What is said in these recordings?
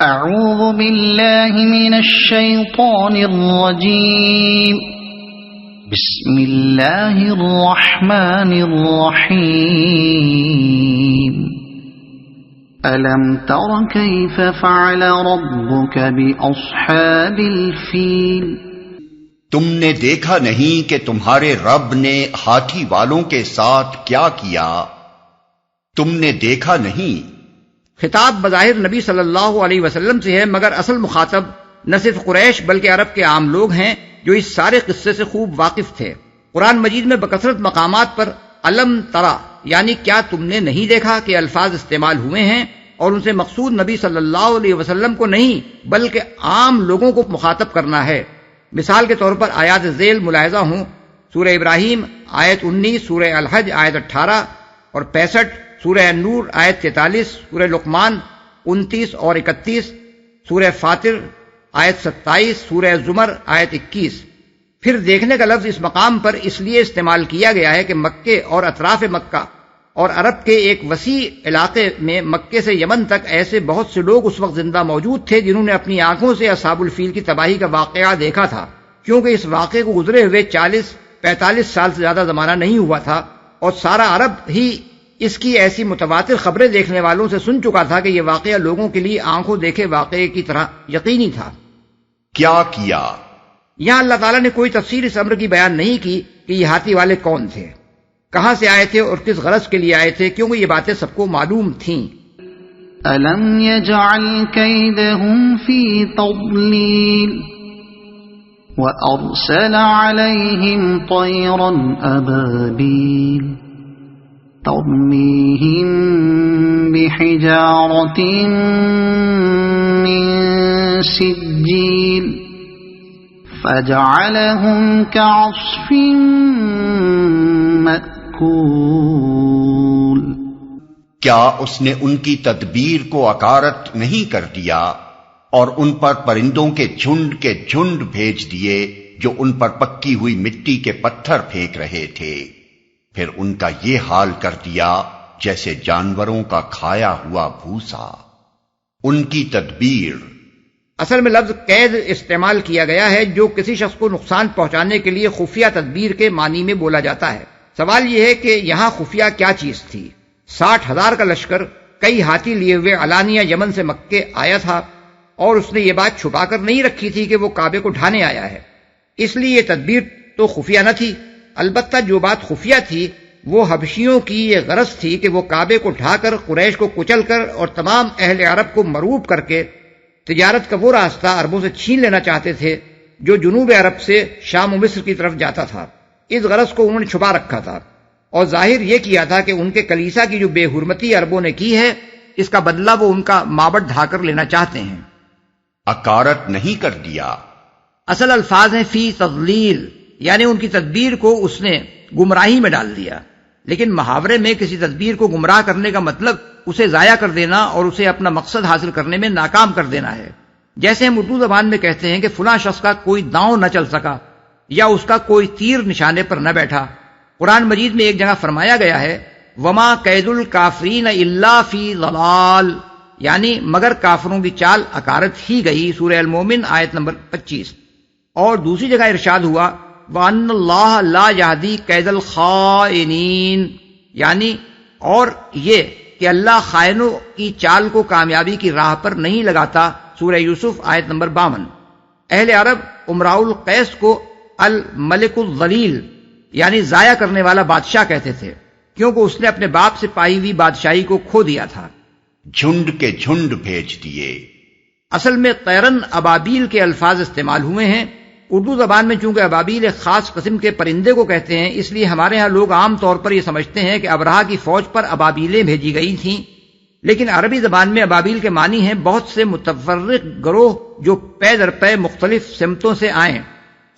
اعوذ باللہ من الشیطان الرجیم بسم اللہ الرحمن الرحیم أَلَمْ تَرَ كَيْفَ فَعَلَ رَبُّكَ بِأَصْحَابِ الْفِيلِ تم نے دیکھا نہیں کہ تمہارے رب نے ہاتھی والوں کے ساتھ کیا کیا؟ تم نے دیکھا نہیں؟ خطاب بظاہر نبی صلی اللہ علیہ وسلم سے ہے، مگر اصل مخاطب نہ صرف قریش بلکہ عرب کے عام لوگ ہیں جو اس سارے قصے سے خوب واقف تھے۔ قرآن مجید میں بکثرت مقامات پر علم ترا یعنی کیا تم نے نہیں دیکھا کہ الفاظ استعمال ہوئے ہیں، اور ان سے مقصود نبی صلی اللہ علیہ وسلم کو نہیں بلکہ عام لوگوں کو مخاطب کرنا ہے۔ مثال کے طور پر آیات ذیل ملاحظہ ہوں، سورہ ابراہیم آیت 19، سورہ الحج آیت 18 اور 65، سورہ النور آیت 43، سورہ لقمان 29 اور 31، سورہ فاطر آیت 27، سورہ زمر آیت 21۔ پھر دیکھنے کا لفظ اس مقام پر اس لیے استعمال کیا گیا ہے کہ مکے اور اطراف مکہ اور عرب کے ایک وسیع علاقے میں مکے سے یمن تک ایسے بہت سے لوگ اس وقت زندہ موجود تھے جنہوں نے اپنی آنکھوں سے اصحاب الفیل کی تباہی کا واقعہ دیکھا تھا، کیونکہ اس واقعے کو گزرے ہوئے 40-45 سال سے زیادہ زمانہ نہیں ہوا تھا، اور سارا عرب ہی اس کی ایسی متواتر خبریں دیکھنے والوں سے سن چکا تھا کہ یہ واقعہ لوگوں کے لیے آنکھوں دیکھے واقعے کی طرح یقینی تھا۔ کیا کیا؟ یہاں اللہ تعالیٰ نے کوئی تفصیل اس امر کی بیان نہیں کی کہ یہ ہاتھی والے کون تھے، کہاں سے آئے تھے اور کس غرض کے لیے آئے تھے، کیونکہ یہ باتیں سب کو معلوم تھیں۔ أَلَمْ يَجْعَلْ كَيْدَهُمْ فِي تَضْلِيلٍ وَأَرْسَلَ عَلَيْهِمْ طَيْرًا أَبَابِيلَ تَرْمِيهِمْ بِحِجَارَةٍ مِّن سِجِّيلٍ فَجَعَلَهُمْ كَعَصْفٍ مَّأْكُولٍ کیا اس نے ان کی تدبیر کو اکارت نہیں کر دیا اور ان پر پرندوں کے جھنڈ بھیج دیے جو ان پر پکی ہوئی مٹی کے پتھر پھینک رہے تھے، پھر ان کا یہ حال کر دیا جیسے جانوروں کا کھایا ہوا بھوسا۔ ان کی تدبیر اصل میں لفظ قید استعمال کیا گیا ہے جو کسی شخص کو نقصان پہنچانے کے لیے خفیہ تدبیر کے معنی میں بولا جاتا ہے۔ سوال یہ ہے کہ یہاں خفیہ کیا چیز تھی؟ 60,000 کا لشکر کئی ہاتھی لیے ہوئے علانیہ یمن سے مکے آیا تھا، اور اس نے یہ بات چھپا کر نہیں رکھی تھی کہ وہ کعبے کو ڈھانے آیا ہے، اس لیے یہ تدبیر تو خفیہ نہ تھی۔ البتہ جو بات خفیہ تھی وہ حبشیوں کی یہ غرض تھی کہ وہ کعبے کو ڈھا کر قریش کو کچل کر اور تمام اہل عرب کو مروب کر کے تجارت کا وہ راستہ عربوں سے چھین لینا چاہتے تھے جو جنوب عرب سے شام و مصر کی طرف جاتا تھا۔ اس غرض کو انہوں نے چھپا رکھا تھا اور ظاہر یہ کیا تھا کہ ان کے کلیسا کی جو بے حرمتی عربوں نے کی ہے اس کا بدلہ وہ ان کا معبد ڈھا کر لینا چاہتے ہیں۔ اکارت نہیں کر دیا، اصل الفاظ ہیں فی تضلیل، یعنی ان کی تدبیر کو اس نے گمراہی میں ڈال دیا، لیکن محاورے میں کسی تدبیر کو گمراہ کرنے کا مطلب اسے ضائع کر دینا اور اسے اپنا مقصد حاصل کرنے میں ناکام کر دینا ہے۔ جیسے ہم اردو زبان میں کہتے ہیں کہ فلاں شخص کا کوئی داؤں نہ چل سکا یا اس کا کوئی تیر نشانے پر نہ بیٹھا۔ قرآن مجید میں ایک جگہ فرمایا گیا ہے وما قید الکافرین الا فی ضلال، یعنی مگر کافروں کی چال اکارت ہی گئی، سورہ المومن آیت نمبر 25۔ اور دوسری جگہ ارشاد ہوا وَأَنَّ اللَّهَ لَا يَهْدِي قَيْدَ الْخَائِنِينَ، یعنی اور یہ کہ اللہ خائنوں کی چال کو کامیابی کی راہ پر نہیں لگاتا، سورہ یوسف آیت نمبر 52۔ اہل عرب امراء القیس کو الملک الذلیل یعنی ضائع کرنے والا بادشاہ کہتے تھے، کیونکہ اس نے اپنے باپ سے پائی ہوئی بادشاہی کو کھو دیا تھا۔ جھنڈ کے جھنڈ بھیج دیے، اصل میں طیرن ابابیل کے الفاظ استعمال ہوئے ہیں۔ اردو زبان میں چونکہ ابابیل ایک خاص قسم کے پرندے کو کہتے ہیں، اس لیے ہمارے ہاں لوگ عام طور پر یہ سمجھتے ہیں کہ ابرہا کی فوج پر ابابیلیں بھیجی گئی تھیں، لیکن عربی زبان میں ابابیل کے معنی ہیں بہت سے متفرق گروہ جو پے در پے مختلف سمتوں سے آئیں،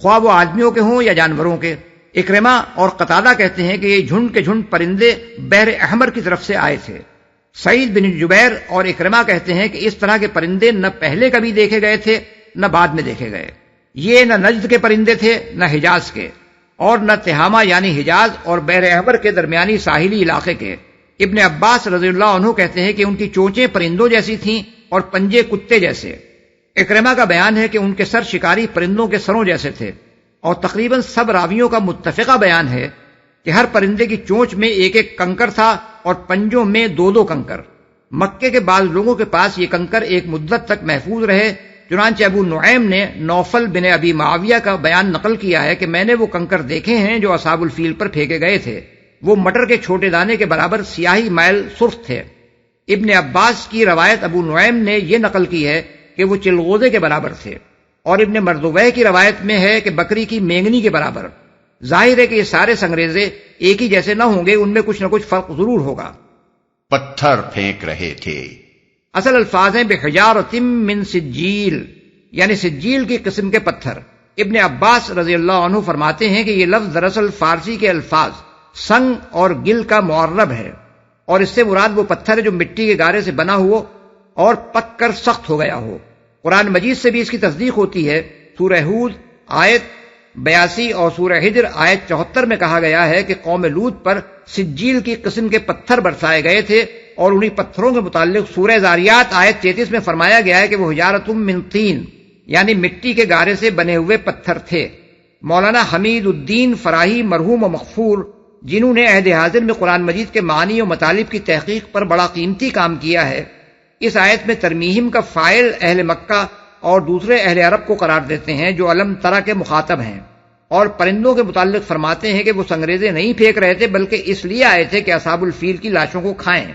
خواہ وہ آدمیوں کے ہوں یا جانوروں کے۔ اکرمہ اور قتادہ کہتے ہیں کہ یہ جھنڈ کے جھنڈ پرندے بحر احمر کی طرف سے آئے تھے۔ سعید بن جبیر اور اکرمہ کہتے ہیں کہ اس طرح کے پرندے نہ پہلے کبھی دیکھے گئے تھے نہ بعد میں دیکھے گئے، یہ نہ نجد کے پرندے تھے نہ حجاز کے، اور نہ تہامہ یعنی حجاز اور بحر احمر کے درمیانی ساحلی علاقے کے۔ ابن عباس رضی اللہ عنہ کہتے ہیں کہ ان کی چونچیں پرندوں جیسی تھیں اور پنجے کتے جیسے۔ اکرمہ کا بیان ہے کہ ان کے سر شکاری پرندوں کے سروں جیسے تھے، اور تقریباً سب راویوں کا متفقہ بیان ہے کہ ہر پرندے کی چونچ میں ایک ایک کنکر تھا اور پنجوں میں دو دو کنکر۔ مکے کے بعض لوگوں کے پاس یہ کنکر ایک مدت تک محفوظ رہے، چنانچہ ابو نعیم نے نوفل بن ابی معاویہ کا بیان نقل کیا ہے کہ میں نے وہ کنکر دیکھے ہیں جو اصحاب الفیل پر پھینکے گئے تھے، وہ مٹر کے چھوٹے دانے کے برابر سیاہی مائل سرخ تھے۔ ابن عباس کی روایت ابو نعیم نے یہ نقل کی ہے کہ وہ چلغوزے کے برابر تھے، اور ابن مردویہ کی روایت میں ہے کہ بکری کی مینگنی کے برابر۔ ظاہر ہے کہ یہ سارے سنگریزے ایک ہی جیسے نہ ہوں گے، ان میں کچھ نہ کچھ فرق ضرور ہوگا۔ پتھر پھینک رہے تھے۔ اصل الفاظ ہیں بحجارۃ من سجیل، یعنی سجیل کی قسم کے پتھر۔ ابن عباس رضی اللہ عنہ فرماتے ہیں کہ یہ لفظ دراصل فارسی کے الفاظ سنگ اور گل کا معرب ہے، اور اس سے مراد وہ پتھر ہے جو مٹی کے گارے سے بنا ہو اور پک کر سخت ہو گیا ہو۔ قرآن مجید سے بھی اس کی تصدیق ہوتی ہے۔ سورہ ہود آیت 82 اور سورہ ہجر آیت 74 میں کہا گیا ہے کہ قوم لوط پر سجیل کی قسم کے پتھر برسائے گئے تھے، اور انہی پتھروں کے متعلق سورہ زاریات آیت 33 میں فرمایا گیا ہے کہ وہ حجارۃ من طین، یعنی مٹی کے گارے سے بنے ہوئے پتھر تھے۔ مولانا حمید الدین فراہی مرحوم و مغفور، جنہوں نے عہد حاضر میں قرآن مجید کے معنی و مطالب کی تحقیق پر بڑا قیمتی کام کیا ہے، اس آیت میں ترمیہم کا فاعل اہل مکہ اور دوسرے اہل عرب کو قرار دیتے ہیں جو علم ترا کے مخاطب ہیں، اور پرندوں کے متعلق فرماتے ہیں کہ وہ سنگریزے نہیں پھینک رہے تھے بلکہ اس لیے آئے تھے کہ اصحاب الفیل کی لاشوں کو کھائیں۔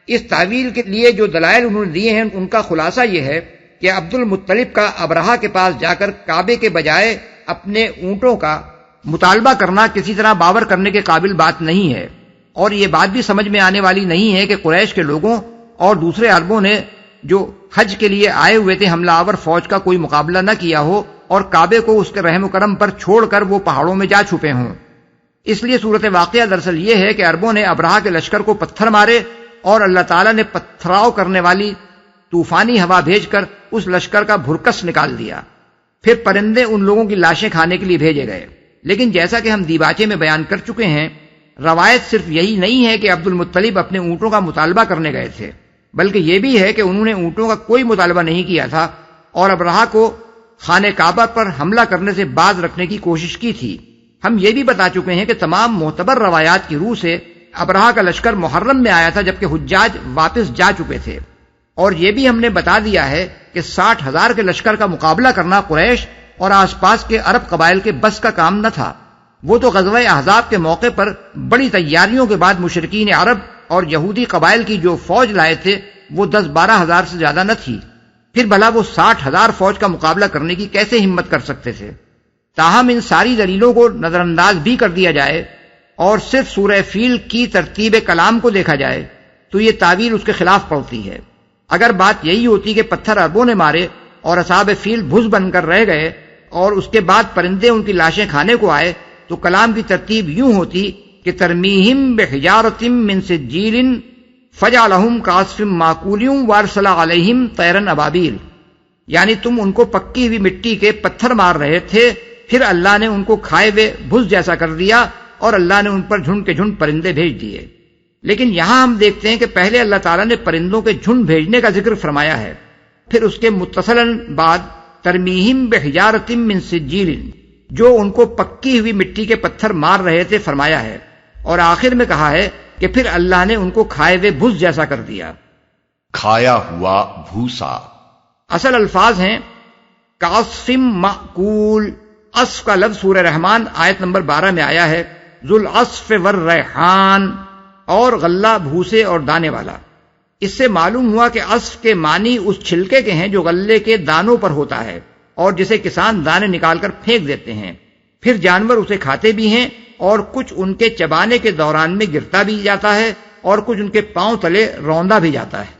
اس تعویل کے لیے جو دلائل انہوں نے دیے ہیں ان کا خلاصہ یہ ہے کہ عبد المطلب کا ابرہہ کے پاس جا کر کعبے کے بجائے اپنے اونٹوں کا مطالبہ کرنا کسی طرح باور کرنے کے قابل بات نہیں ہے، اور یہ بات بھی سمجھ میں آنے والی نہیں ہے کہ قریش کے لوگوں اور دوسرے عربوں نے جو حج کے لیے آئے ہوئے تھے حملہ آور فوج کا کوئی مقابلہ نہ کیا ہو اور کعبے کو اس کے رحم و کرم پر چھوڑ کر وہ پہاڑوں میں جا چھپے ہوں۔ اس لیے صورت واقعہ دراصل یہ ہے کہ عربوں نے ابرہہ کے لشکر کو پتھر مارے، اور اللہ تعالیٰ نے پتھراؤ کرنے والی طوفانی ہوا بھیج کر اس لشکر کا بھرکس نکال دیا۔ پھر پرندے ان لوگوں کی لاشیں کھانے کے لیے بھیجے گئے۔ لیکن جیسا کہ ہم دیباچے میں بیان کر چکے ہیں، روایت صرف یہی نہیں ہے کہ عبد المطلب اپنے اونٹوں کا مطالبہ کرنے گئے تھے، بلکہ یہ بھی ہے کہ انہوں نے اونٹوں کا کوئی مطالبہ نہیں کیا تھا اور ابرہہ کو خانہ کعبہ پر حملہ کرنے سے باز رکھنے کی کوشش کی تھی۔ ہم یہ بھی بتا چکے ہیں کہ تمام معتبر روایات کی روح سے ابرہہ کا لشکر محرم میں آیا تھا جبکہ حجاج واپس جا چکے تھے، اور یہ بھی ہم نے بتا دیا ہے کہ 60,000 کے لشکر کا مقابلہ کرنا قریش اور آس پاس کے عرب قبائل کے بس کا کام نہ تھا۔ وہ تو غزوہ احزاب کے موقع پر بڑی تیاریوں کے بعد مشرکین عرب اور یہودی قبائل کی جو فوج لائے تھے وہ 10-12 ہزار سے زیادہ نہ تھی، پھر بھلا وہ 60,000 فوج کا مقابلہ کرنے کی کیسے ہمت کر سکتے تھے؟ تاہم ان ساری دلیلوں کو نظر انداز بھی کر دیا جائے اور صرف سورہ فیل کی ترتیب کلام کو دیکھا جائے تو یہ تعویل اس کے خلاف پڑتی ہے۔ اگر بات یہی ہوتی کہ پتھر عربوں نے مارے اور اصحاب فیل بھس بن کر رہ گئے اور اس کے بعد پرندے ان کی لاشیں کھانے کو آئے تو کلام کی ترتیب یوں ہوتی کہ ترمیہم بحجارۃ من سجیل فجعلہم کعصف ماکول وارسل علیہم طیرا ابابیل، یعنی تم ان کو پکی ہوئی مٹی کے پتھر مار رہے تھے، پھر اللہ نے ان کو کھائے ہوئے بھس جیسا کر دیا اور اللہ نے ان پر جھنڈ کے جھنڈ پرندے بھیج دیے۔ لیکن یہاں ہم دیکھتے ہیں کہ پہلے اللہ تعالیٰ نے پرندوں کے جھنڈ بھیجنے کا ذکر فرمایا ہے، پھر اس کے متصلاً بعد ترمیہم بحجارۃ من سجیل، جو ان کو پکی ہوئی مٹی کے پتھر مار رہے تھے فرمایا ہے، اور آخر میں کہا ہے کہ پھر اللہ نے ان کو کھائے ہوئے بھس جیسا کر دیا۔ کھایا ہوا بھوسا اصل الفاظ ہیں کعصف مأکول۔ عصف کا لفظ سورہ رحمان آیت نمبر 12 میں آیا ہے، ذو العصف والریحان، اور غلہ بھوسے اور دانے والا۔ اس سے معلوم ہوا کہ عصف کے معنی اس چھلکے کے ہیں جو غلے کے دانوں پر ہوتا ہے اور جسے کسان دانے نکال کر پھینک دیتے ہیں، پھر جانور اسے کھاتے بھی ہیں اور کچھ ان کے چبانے کے دوران میں گرتا بھی جاتا ہے اور کچھ ان کے پاؤں تلے روندا بھی جاتا ہے۔